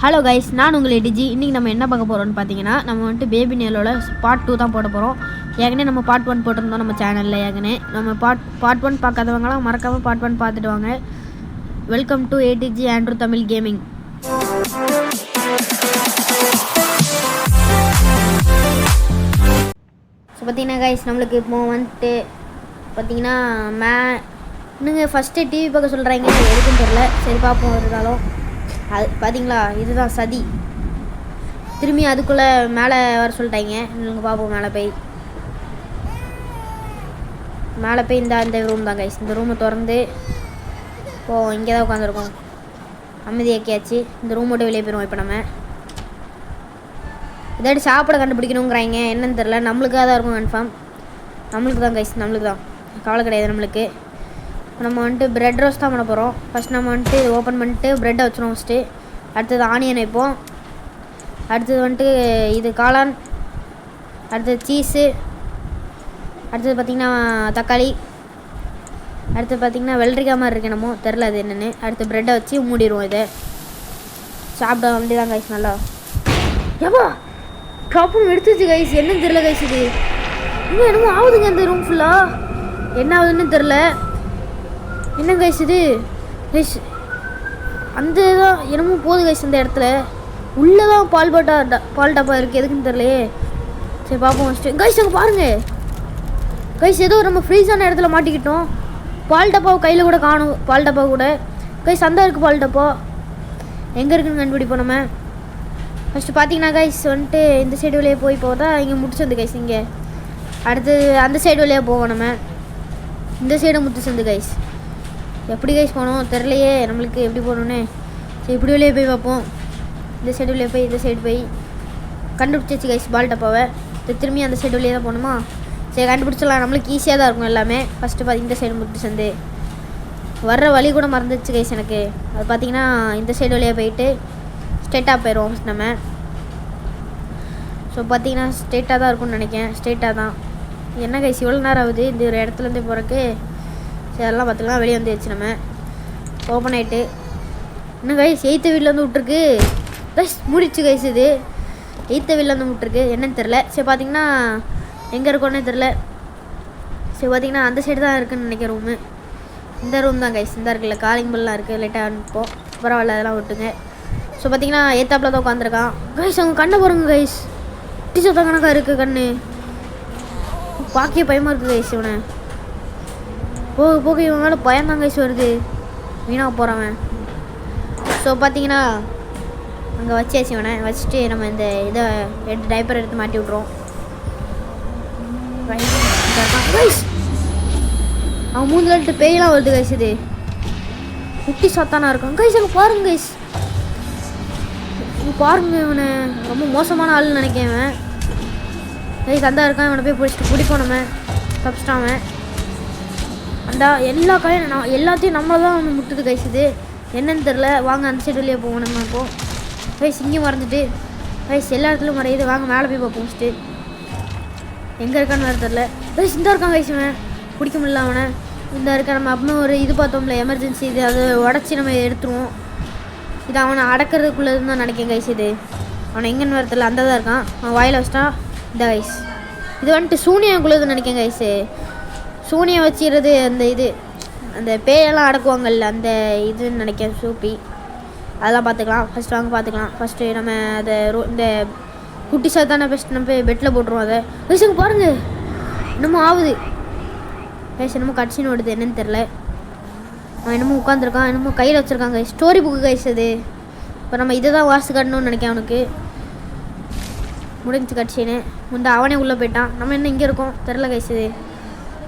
Hello guys, நான் உங்களை டிஜி. இன்றைக்கி நம்ம என்ன பார்க்க போகிறோம்னு பார்த்தீங்கன்னா, நம்ம வந்துட்டு பேபி நேலோட பார்ட் 2 தான் போட போகிறோம். ஏற்கனவே நம்ம பார்ட் 1 போட்டிருந்தோம் நம்ம சேனலில். ஏற்கனவே நம்ம பார்ட் 1 பார்க்காதவங்களாம் மறக்காமல் பார்ட் 1 பார்த்துட்டு வாங்க. Welcome to ATG Andrew Tamil gaming. So பார்த்தீங்கன்னா கைஸ், நம்மளுக்கு இப்போ வந்துட்டு பார்த்தீங்கன்னா இன்னுங்க ஃபஸ்ட்டு டிவி பார்க்க சொல்கிறாங்க, எதுக்குன்னு தெரில. சரி பார்ப்போம் இருந்தாலும். அது பார்த்தீங்களா, இதுதான் சதி. திரும்பி அதுக்குள்ளே மேலே வர சொல்லிட்டாங்க. நீங்கள் பார்ப்போம். மேலே போய் இந்த ரூம் தான் கைஸ். இந்த ரூமை திறந்து இங்கே தான் உட்காந்துருக்கோம். அமைதியாக்கியாச்சு. இந்த ரூம் விட்டு வெளியே போயிடுவோம். இப்போ நம்ம இதாட்டி சாப்பிட கண்டுபிடிக்கணுங்கிறாங்க. என்னன்னு தெரில. நம்மளுக்காக தான் இருக்கும் கன்ஃபார்ம். நம்மளுக்கு தான் கைஸ், நம்மளுக்கு தான். கவலை கிடையாது நம்மளுக்கு. நம்ம வந்துட்டு ப்ரெட் ரோஸ்ட் தான் பண்ண போகிறோம். ஃபஸ்ட் நம்ம வந்துட்டு ஓப்பன் பண்ணிட்டு ப்ரெட்டை வச்சுருவோம் ஃபஸ்ட்டு. அடுத்தது ஆனியன் வைப்போம். அடுத்தது வந்துட்டு இது காளான். அடுத்தது சீஸு. அடுத்தது பார்த்திங்கன்னா தக்காளி. அடுத்தது பார்த்திங்கன்னா வெள்ளரிக்காய் மாதிரி இருக்கு என்னமோ தெரில அது என்னென்னு. அடுத்து ப்ரெட்டை வச்சு மூடிடுவோம். இதை சாப்பிட வேண்டியதான் கைஸ். நல்லா ஏப்பா ட்ராப்புன்னு எடுத்துச்சு கைஸ். என்னன்னு தெரில கைஸ். இது இன்னும் என்னமோ ஆகுதுங்க இந்த ரூம் ஃபுல்லாக. என்ன ஆகுதுன்னு தெரில. என்ன கைஸ் இது கைஸ்? அந்த தான் என்னமோ போகுது கைஸ். அந்த இடத்துல உள்ளே தான் பால் டப்பா இருக்குது. எதுக்குன்னு தெரியலையே. சரி பார்ப்போம் ஃபஸ்ட்டு. கைஸ் அங்கே பாருங்கள் கைஸ், ஏதோ நம்ம ஃப்ரீஸான இடத்துல மாட்டிக்கிட்டோம். பால் டப்பாவை கையில் கூட காணும். பால் டப்பா கூட கைஸ் அந்த இருக்குது. பால் டப்பா எங்கே இருக்குன்னு கண்டுபிடிப்போம் நம்ம. ஃபஸ்ட்டு பார்த்தீங்கன்னா கைஸ் வந்துட்டு இந்த சைடு வழியாக போய் போதா இங்கே முடிச்சு கைஸ். இங்கே அடுத்து அந்த சைடு வழியாக போவோம். நம்ம இந்த சைடை முத்து கைஸ். எப்படி கைஸ் போனோம் தெரிலையே நம்மளுக்கு. எப்படி போகணுன்னு. சரி இப்படி வெளியே போய் பார்ப்போம். இந்த சைடு வெளியே போய் இந்த சைடு போய் கண்டுபிடிச்சி கைஸ் பால் டப்பாவை. திரும்பி அந்த சைடு வெளியே தான் போகணுமா? சரி கண்டுபிடிச்சிடலாம். நம்மளுக்கு ஈஸியாக தான் இருக்கும் எல்லாமே. ஃபஸ்ட்டு இந்த சைடு முட்டு வர்ற வழி கூட மறந்துச்சு கைஸ் எனக்கு. அது பார்த்திங்கன்னா இந்த சைடு வழியாக போயிட்டு ஸ்ட்ரெயிட்டாக போயிடுவோம் நம்ம. ஸோ பார்த்திங்கன்னா ஸ்ட்ரெயிட்டாக தான் இருக்கும்னு நினைக்கிறேன். ஸ்ட்ரெயிட்டாக தான். என்ன கைஸ் இவ்வளோ நேரம் ஆகுது இந்த ஒரு இடத்துலேருந்து போகிறக்கு. சரி அதெல்லாம் பார்த்துக்கலாம். வெளியே வந்துடுச்சு. நம்ம ஓப்பன் ஆகிட்டு இன்னும் கைஸ் 8th வீட்டில் விட்ருக்கு கைஸ். மூடிச்சு கைஸ். இது 8th வீட்டில் விட்ருக்கு. என்னன்னு தெரில. சரி பார்த்தீங்கன்னா எங்கே இருக்கோன்னே தெரில. சரி பார்த்தீங்கன்னா அந்த சைடு தான் இருக்குதுன்னு நினைக்கிற ரூமு. இந்த ரூம் தான் கைஸ். இந்த இருக்குல்ல காலிங் பெல்லாம் இருக்குது. லைட்டாக அனுப்போம். பரவாயில்ல அதெல்லாம் விட்டுங்க. ஸோ பார்த்தீங்கன்னா ஏத்தாப்பில் தான் உட்காந்துருக்கான் கைஸ். அவங்க கண்ணை பாருங்க கைஸ். டீச்சர் தான் கணக்காக இருக்குது கண்ணு. பாக்கிய பயமாக இருக்குது கைஸ். இவனை போக போக இவன் மேலே பயந்தான் கைஸ் வருது. வீணாக போகிறவன். ஸோ பார்த்தீங்கன்னா அங்கே வச்சாச்சு. இவனை வச்சுட்டு நம்ம இந்த இதை டைப்பர் எடுத்து மாட்டி விட்ருவோம். கைஸ் அவன் மூஞ்சிலிட்டு பேயெல்லாம் வருது கைஸ். இது குட்டி சத்தானா இருக்கான் கைஸ். அங்கே பாருங்க கைஸ். பாருங்க இவனை ரொம்ப மோசமான ஆள்னு நினைக்கிறேன் கைஸ். அந்த இருக்கான். இவனை போய் பிடிப்போம் நம்ம. தப்பிச்சிட்டான் அந்த எல்லா காயும். எல்லாத்தையும் நம்மளை தான் வந்து முட்டுது கைஸ். இது என்னன்னு தெரில. வாங்க அந்த சைடு வழியாக போவோம் நம்ம. இப்போது கைஸ் இங்கேயும் மறந்துட்டு கைஸ் எல்லா இடத்துலையும் மறையுது. வாங்க மேலே போய் பார்ப்போம் ஃபஸ்ட்டு. எங்கே இருக்கான்னு வேறு தெரில கைஸ். இந்த இருக்கான் கைஸ். இவன் பிடிக்க முடியல அவனை. இந்த இருக்க நம்ம அப்படின்னு ஒரு இது பார்த்தோம்ல எமர்ஜென்சி. இது அதை உடச்சி நம்ம எடுத்துருவோம். இது அவனை அடக்கிறதுக்குள்ளதுன்னு தான் நினைக்கிறேன் கைஸ். இது அவனை எங்கேன்னு வேறு தெரில. அந்த தான் இருக்கான். அவன் வாயில் வச்சிட்டா இந்த கைஸ். இது வந்துட்டு சூனியாக்குள்ளதுன்னு நினைக்கிறேன் கைஸு. சூனியம் வச்சிடுறது அந்த பேயெல்லாம் அடக்குவாங்கல்ல அந்த இதுன்னு நினைக்கிறேன். சூப்பி அதெல்லாம் பார்த்துக்கலாம். ஃபஸ்ட்டு வாங்க பார்த்துக்கலாம். ஃபஸ்ட்டு நம்ம அதை இந்த குட்டி சாத்தான ஃபஸ்ட் நம்ம போய் பெட்டில் போட்டுருவோம். அதை வயசுக்கு பாருங்கள் என்னமோ ஆகுது கைஸ். என்னமோ கட்சின்னு ஓடுது. என்னன்னு தெரில. அவன் என்னமோ உட்காந்துருக்கான். என்னமோ கையில் வச்சுருக்காங்க. ஸ்டோரி புக்கு கைஸ் அது. இப்போ நம்ம இதை தான் வாசி காட்டணும்னு நினைக்கிறேன். அவனுக்கு முடிஞ்சு கட்சின்னு அவனே உள்ளே போயிட்டான். நம்ம என்ன இங்கே இருக்கோம் தெரில கைஸ். இது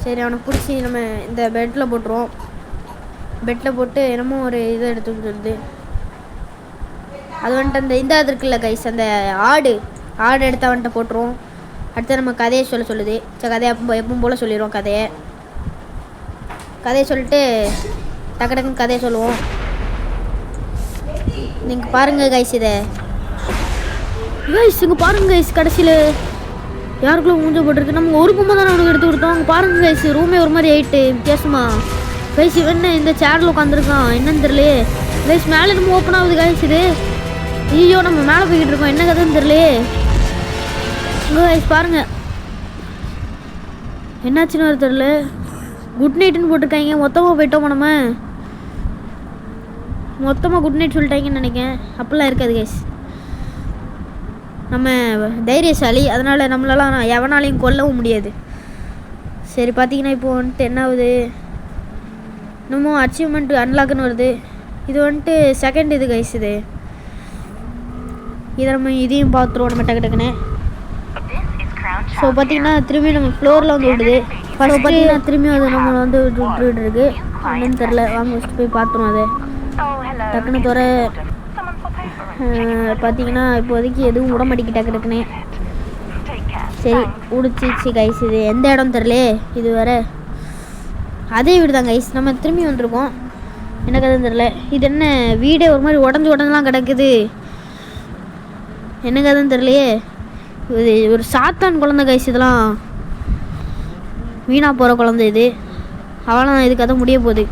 சரி அவனை பிடிச்சி நம்ம இந்த பெட்டில் போட்டுருவோம். பெட்டில் போட்டு என்னமோ ஒரு இதை எடுத்து வந்துடுது. அது வந்துட்டு அந்த இந்த இது இருக்குல்ல கைஸ். அந்த ஆடு எடுத்து அவன்கிட்ட போட்டுருவோம். அடுத்து நம்ம கதையை சொல்லுது. சரி கதையை எப்பவும் போல் சொல்லிடுவோம். கதையை சொல்லிட்டு டக்குன்னு கதையை சொல்லுவோம். நீங்கள் பாருங்கள் கைஸ். இதை கைஸ் இங்கே பாருங்கள் கைஸ். கடைசியில் யாருக்குள்ள மூஞ்ச போட்டிருக்கு. நம்ம ஒரு பொம்மை தானே அவனுக்கு எடுத்து கொடுத்தோம். அங்கே பாருங்க கைஸ். ரூமே ஒரு மாதிரி ஆயிட்டு வித்தியாசமா கைஸ். இவன் இந்த சேரில் உட்காந்துருக்கான். என்னன்னு தெரியலையே கைஸ். மேலே நம்ம ஓப்பன் ஆகுது கைஸ். இது ஐயோ நம்ம மேலே போய்கிட்டு இருக்கோம், என்ன கதைன்னு தெரியலையே. கைஸ் பாருங்க என்னாச்சுன்னு ஒரு தெரியல. குட் நைட்டுன்னு போட்டிருக்காங்க. மொத்தமாக போயிட்டோமா நம்ம? மொத்தமாக குட் நைட் சொல்லிட்டாங்கன்னு நினைக்கிறேன். அப்படிலாம் இருக்காது கைஸ். நம்ம தைரியசாலி, அதனால் நம்மளெல்லாம் எவனாலையும் கொல்லவும் முடியாது. சரி பார்த்தீங்கன்னா இப்போ வந்துட்டு என்ன ஆகுது, இன்னமும் அச்சீவ்மெண்ட் அன்லாக்குன்னு வருது. இது வந்துட்டு செகண்ட் இது கைஸ். இதை நம்ம இதையும் பார்த்துருவோம் நம்ம டக்குன்னு. ஸோ பார்த்தீங்கன்னா திரும்பி நம்ம ஃப்ளோரில் வந்து விடுது. ஃபஸ்ட்டு பார்த்தீங்கன்னா திரும்பி அது நம்ம வந்து விட்டுட்டு இருக்கு. என்னன்னு தெரில, வாங்க ஃபஸ்ட்டு போய் பார்த்துருவோம். அதை டக்குன்னு துற பார்த்தீங்கன்னா இப்போதைக்கு எதுவும் விட மாட்டேங்கிட்டா டக்குன்னு. சரி உடிச்சிச்சு கைஸ். இது எந்த இடம் தெரில, இது வேறு அதே வீடு தான் கைஸ். நம்ம திரும்பி வந்திருக்கோம், என்ன கதைன்னு தெரில. இது என்ன வீடே ஒரு மாதிரி உடஞ்செலாம் கிடக்குது, என்ன கதைன்னு தெரியலையே. இது ஒரு சாத்தான் குழந்தை கைஸ். இதெல்லாம் வீணாக போகிற குழந்தை இது. அவளாம் இது கதை முடிய போகுது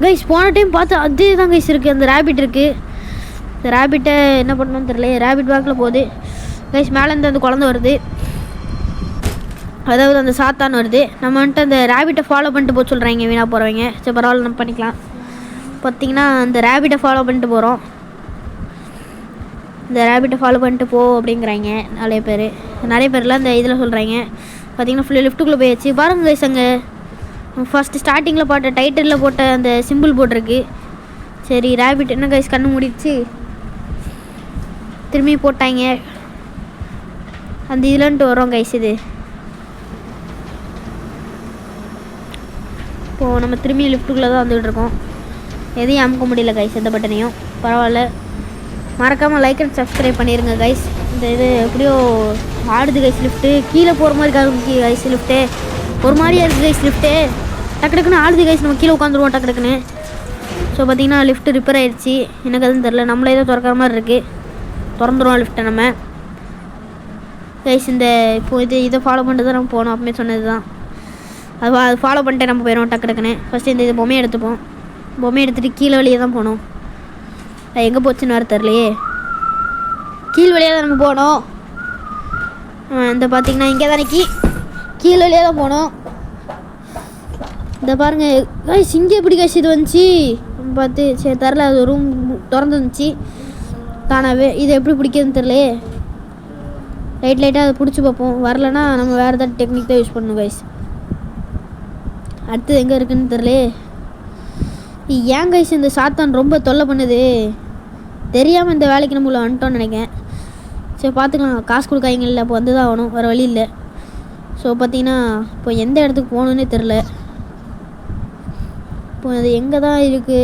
கைஸ். போன டைம் பார்த்து அதே தான் கைஸ் இருக்குது. அந்த ரேபிட் இருக்குது. இந்த ரேபிட்டை என்ன பண்ணணும்னு தெரியல. ரேபிட் பேக்கில் போகுது கைஸ். மேலேருந்து அந்த குழந்தை வருது, அதாவது அந்த சாத்தான் வருது. நம்ம வந்துட்டு அந்த ரேபிட்டை ஃபாலோ பண்ணிட்டு போக சொல்கிறாங்க வீணாக போகிறவங்க. சரி பரவாயில்ல, நம்ம பண்ணிக்கலாம். பார்த்திங்கன்னா அந்த ரேபிட்டை ஃபாலோ பண்ணிட்டு போகிறோம். இந்த ரேபிட்டை ஃபாலோ பண்ணிட்டு போ அப்படிங்கிறாங்க நிறைய பேர்லாம் இந்த இதில் சொல்கிறாங்க. பார்த்திங்கன்னா ஃபுல்லாக லிஃப்ட்டுக்குள்ளே போயாச்சு. பாருங்க கைஸ், அங்கே ஃபஸ்ட்டு ஸ்டார்டிங்கில் போட்ட டைட்டிலில் போட்ட அந்த சிம்பிள் போட்டிருக்கு. சரி ரேபிட் என்ன கைஸ் கண்ணு மூடிடுச்சு, திரும்பி போட்டாங்க. அந்த இதுலன்ட்டு வரோம் கைஸ். இது இப்போது நம்ம திரும்பி லிஃப்ட்டுக்குள்ளே தான் வந்துகிட்டு இருக்கோம். எதையும் அமுக்க முடியல கைஸ், எந்த பட்டனையும். பரவாயில்ல, மறக்காமல் லைக் அண்ட் சப்ஸ்கிரைப் பண்ணிடுங்க கைஸ். இந்த இது எப்படியோ ஆடுது கைஸ். லிஃப்ட்டு கீழே போகிற மாதிரி காமிக்கு கைஸ். லிஃப்ட்டு ஒரு மாதிரியாக இருக்குது கைஸ். லிஃப்ட்டு டக்குன்னு ஆடுது கைஸ். நம்ம கீழே உட்காந்துருவோம் டக்குன்னு. ஸோ பார்த்திங்கன்னா லிஃப்ட்டு ரிப்பேர் ஆகிடுச்சு, எனக்கு அதுன்னு தெரில. நம்மளே ஏதோ திறக்கிற மாதிரி இருக்குது. திறந்துருவோம் லிஃப்ட்டை நம்ம கைஸ். இந்த இப்போது இதை ஃபாலோ பண்ணிட்டு தான் நம்ம போகணும், அப்பமே சொன்னது தான். அது ஃபாலோ பண்ணிட்டு நம்ம போயிடுவோம் டக்குன்னு. ஃபஸ்ட்டு இந்த இது பொம்மையை எடுத்துப்போம். பொம்மையை எடுத்துகிட்டு கீழே வழியே தான் போகணும். அது எங்கே போச்சுன்னு வர தெரிலையே. கீழ் வழியாக தான் நம்ம போனோம். இந்த பார்த்திங்கன்னா இங்கே தானே கீழ் வழியாக தான் போனோம். இந்த பாருங்கள் கைஸ், இங்கே எப்படி கைஸ் இது வந்துச்சு பார்த்து. சரி தெரில, அது ரூம் திறந்து வந்துச்சு தானாகவே. இது எப்படி பிடிக்குதுன்னு தெரிலையே. லைட்டாக அதை பிடிச்சி பார்ப்போம். வரலன்னா நம்ம வேறு ஏதாவது டெக்னிக் தான் யூஸ் பண்ணணும் கைஸ். அடுத்தது எங்கே இருக்குதுன்னு தெரிலையே. ஏன் கைஸ் இந்த சாத்தான் ரொம்ப தொல்லை பண்ணுது, தெரியாமல் இந்த வேலைக்கு நம்மள வந்துட்டோன்னு நினைக்கிறேன். சரி பார்த்துக்கலாம், காசு கொடுக்காங்க இல்லை, இப்போ வந்து தான் ஆகணும், வேறு வழி இல்லை. ஸோ பார்த்தீங்கன்னா இப்போ எந்த இடத்துக்கு போகணுன்னே தெரில. இப்போ அது எங்கே தான் இருக்குது,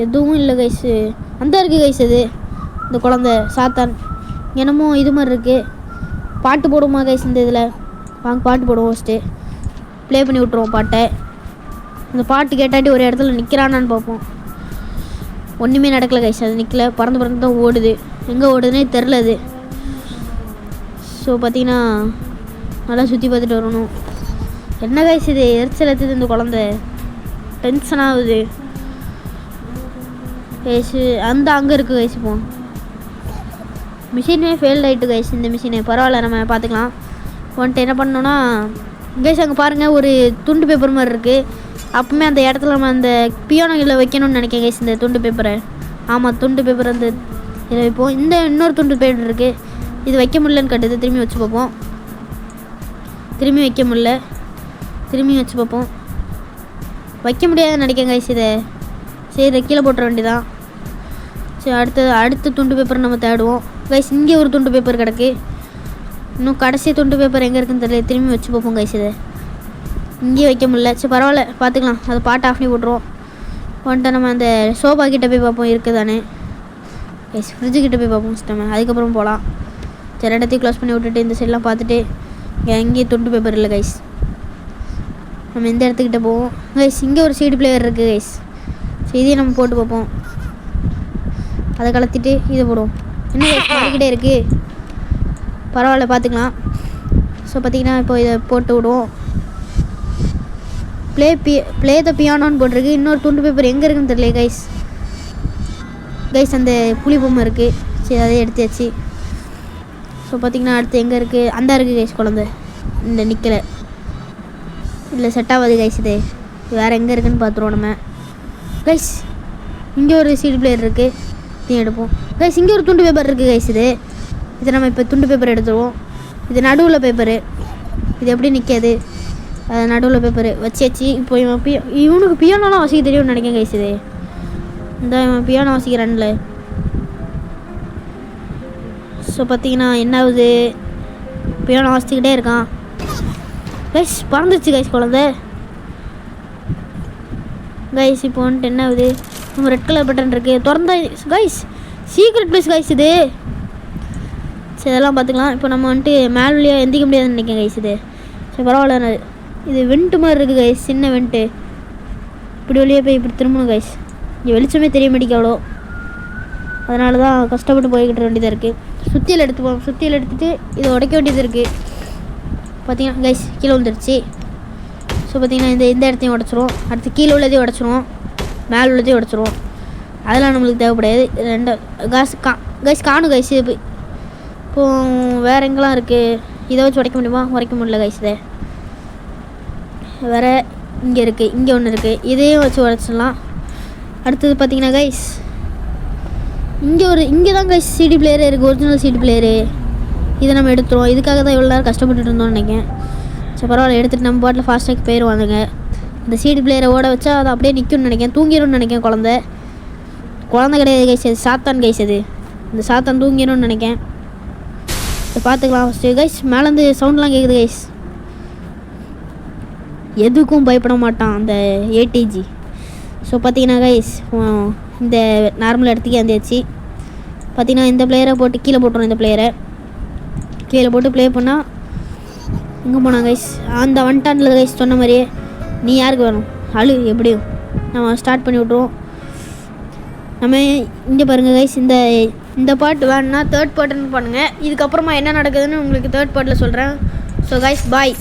எதுவும் இல்லை கைஸு. அந்த இருக்குது கைஸ். அது இந்த குழந்தை சாத்தான் என்னமோ இது மாதிரி இருக்குது. பாட்டு போடுமா கைஸ் இந்த இதில்? வாங்க பாட்டு போடுவோம். ஃபஸ்ட்டு ப்ளே பண்ணி விட்ருவோம் பாட்டை. அந்த பாட்டு கேட்டாட்டி ஒரு இடத்துல நிற்கிறானான்னு பார்ப்போம். ஒன்றுமே நடக்கலை கைஸ். அது நிற்கல, பறந்து தான் ஓடுது. எங்கே ஓடுதுன்னே தெரில அது. ஸோ பார்த்தீங்கன்னா நல்லா சுற்றி பார்த்துட்டு வரணும். என்ன கைஸ் இது எரிச்சல் எடுத்துது இந்த குழந்தை, டென்ஷன் ஆகுது கைஸு. அங்கே இருக்குது கைஸ். இப்போ மிஷினே ஃபெயில்ட் ஆகிட்டு கைஸ். இந்த மிஷினே பரவாயில்ல, நம்ம பார்த்துக்கலாம். வந்துட்டு என்ன பண்ணோன்னா கைஸ், அங்கே பாருங்கள் ஒரு துண்டு பேப்பர் மாதிரி இருக்குது. அப்பவுமே அந்த இடத்துல நம்ம அந்த பியானோவில் வைக்கணும்னு நினைக்கிறேன் கைஸ், இந்த துண்டு பேப்பரை. ஆமாம், துண்டு பேப்பர் அந்த இதில் வைப்போம். இந்த இன்னொரு துண்டு பேப்பர் இருக்குது, இது வைக்க முடியலன்னு கட்டுது. திரும்பி வச்சு பார்ப்போம். திரும்பி வைக்க முடியல, திரும்பி வச்சு பார்ப்போம். வைக்க முடியாதுன்னு நினைக்கிறேன் கைஸ் இதை. சரி இதை கீழே போட்டுற வேண்டியதான். சரி அடுத்த துண்டு பேப்பர் நம்ம தேடுவோம் கைஸ். இங்கே ஒரு துண்டு பேப்பர் கிடக்கு. இன்னும் கடைசி துண்டு பேப்பர் எங்கே இருக்குன்னு தெரியல. திரும்பி வச்சு பார்ப்போம் கைஸ். இதை இங்கேயே வைக்க முடியல. சரி பரவாயில்ல, பார்த்துக்கலாம். அதை பாட்டு ஆஃப் பண்ணி போட்டுருவோம். வந்துட்டு நம்ம அந்த சோஃபா கிட்டே போய் பார்ப்போம் இருக்குதானே கைஸ். ஃப்ரிட்ஜு கிட்டே போய் பார்ப்போம் சிஸ்டம். அதுக்கப்புறம் போகலாம். சரி இடத்தையும் க்ளோஸ் பண்ணி விட்டுட்டு இந்த சைடெலாம் பார்த்துட்டு எங்கேயும் துண்டு பேப்பர் இல்லை கைஸ். நம்ம இந்த இடத்துக்கிட்ட போவோம் கைஸ். இங்கே ஒரு சீடு பிளேயர் இருக்குது கைஸ். சரி இதையும் நம்ம போட்டு பார்ப்போம். அதை கலத்திட்டு இதை போடுவோம். என்ன கைஸ் மாறிக்கிட்டே இருக்குது, பரவாயில்ல பார்த்துக்கலாம். ஸோ பார்த்திங்கன்னா இப்போ இதை போட்டு விடுவோம். ப்ளே த பியானோன்னு போட்டிருக்கு. இன்னொரு துண்டு பேப்பர் எங்கே இருக்குன்னு தெரியல கைஸ். அந்த புளி பொம்மை இருக்குது. சரி அதே எடுத்தாச்சு. ஸோ பார்த்திங்கன்னா அடுத்து எங்கே இருக்குது, அந்த இருக்குது கைஸ் குழந்தை. இந்த நிற்கலை இல்லை, செட் ஆகாது கைஸ். இது வேறு எங்கே இருக்குதுன்னு பார்த்துருவோம் நம்ம கைஸ். இங்கே ஒரு சீடி பிளேயர் இருக்குது, இதையும் எடுப்போம் கைஸ். இங்கே ஒரு துண்டு பேப்பர் இருக்குது கைஸ். இது நம்ம இப்போ துண்டு பேப்பர் எடுத்துருவோம். இது நடுவில் பேப்பரு, இது எப்படி நிற்காது, அது நடுவில் பேப்பரு வச்சு இப்போ இவனுக்கு பியானோலாம் வாசிக்க தெரியும்னு நினைக்கிறேன் கைஸ். இந்த பியானோ வாசிக்கிறான்ல. ஸோ பார்த்தீங்கன்னா என்ன ஆகுது, பியானோ வாசிச்சுக்கிட்டே இருக்கான் கைஸ். பறந்துச்சு கைஸ் குழந்தை. கைஸ் இப்போ வந்துட்டு என்ன ஆகுது, நம்ம ரெட் கலர் பட்டன் இருக்குது திறந்தா கைஸ். சீக்ரெட் ப்ளேஸ் கைஸ் இது. சரி இதெல்லாம் பார்த்துக்கலாம். இப்போ நம்ம வந்துட்டு மேல் வழியாக எந்திக்க முடியாதுன்னு நினைக்கிறேன் கைஸ். சரி பரவாயில்ல. இது வெண்ட்டு மாதிரி இருக்குது கைஸ், சின்ன வெண்ட்டு. இப்படி வழியாக போய் இப்படி திரும்பணும் கைஸ். இங்கே வெளிச்சமே தெரிய மாட்டேங்க அவ்வளோ, அதனால தான் கஷ்டப்பட்டு போய்கிட்ட வேண்டியதாக இருக்குது. சுத்தியில் எடுத்துப்போம். சுத்தியில் எடுத்துகிட்டு இதை உடைக்க வேண்டியது இருக்குது. பார்த்தீங்கன்னா கைஸ் கீழே வந்துடுச்சு. ஸோ பார்த்தீங்கன்னா இந்த இடத்தையும் உடச்சிருவோம். அடுத்து கீழே உள்ளதையும் உடச்சிருவோம், மேலே உள்ளதையும் உடச்சிருவோம். அதெல்லாம் நம்மளுக்கு தேவைப்படாது. ரெண்டு கைஸ் காணும் கைஸ். இப்போது வேறு எங்கெல்லாம் இருக்குது, இதை வச்சு உடைக்க முடியுமா? உடைக்க முடியல கைஸ். இதை வேறு இங்கே இருக்குது, இங்கே ஒன்று இருக்குது, இதையும் வச்சு உடச்சிடலாம். அடுத்தது பார்த்தீங்கன்னா கைஸ் இங்கே தான் கைஸ் சிடி பிளேயரு இருக்குது, ஒரிஜினல் சிடி பிளேயரு. இதை நம்ம எடுத்துருவோம். இதுக்காக தான் இவ்வளோ நேரம் கஷ்டப்பட்டுட்டு இருந்தோம்னு நினைக்கிறேன். சரி பரவாயில்ல, எடுத்துகிட்டு நம்ம பாட்டில் ஃபாஸ்ட்டாக போயிடுவாங்க. இந்த சிடி பிளேயரை ஓட வச்சா அது அப்படியே நிற்கும்னு நினைக்கிறேன், தூங்கிடும்னு நினைக்கிறேன். குழந்தை கிடையாது கைஸ், அது சாத்தான் கைஸ். இந்த சாத்தான் தூங்கிடும்னு நினைக்கிறேன். இதை பார்த்துக்கலாம் ஃபஸ்ட்டு கைஸ். மேலேருந்து சவுண்ட்லாம் கேட்குது கைஸ். எதுக்கும் பயப்பட மாட்டான் அந்த ஏடிஜி. ஸோ பார்த்தீங்கன்னா கைஸ் இந்த நார்மல் இடத்துக்கே வந்தாச்சு. பார்த்தீங்கன்னா இந்த பிளேயரை போட்டு கீழே போட்டுரும். இந்த பிளேயரை கீழே போட்டு ப்ளே பண்ணால் எங்கே போனான் கைஸ், அந்த வந்துட்டான்ல கைஸ். சொன்ன மாதிரியே நீ யாருக்கு வேணும் எப்படியும் நம்ம ஸ்டார்ட் பண்ணி விட்ருவோம். நம்ம இங்கே பாருங்கள் கைஸ், இந்த பாட்டு வேணுன்னா தேர்ட் பார்ட்டுன்னு பண்ணுங்கள். இதுக்கப்புறமா என்ன நடக்குதுன்னு உங்களுக்கு தேர்ட் பார்ட்டில் சொல்கிறேன். So guys bye.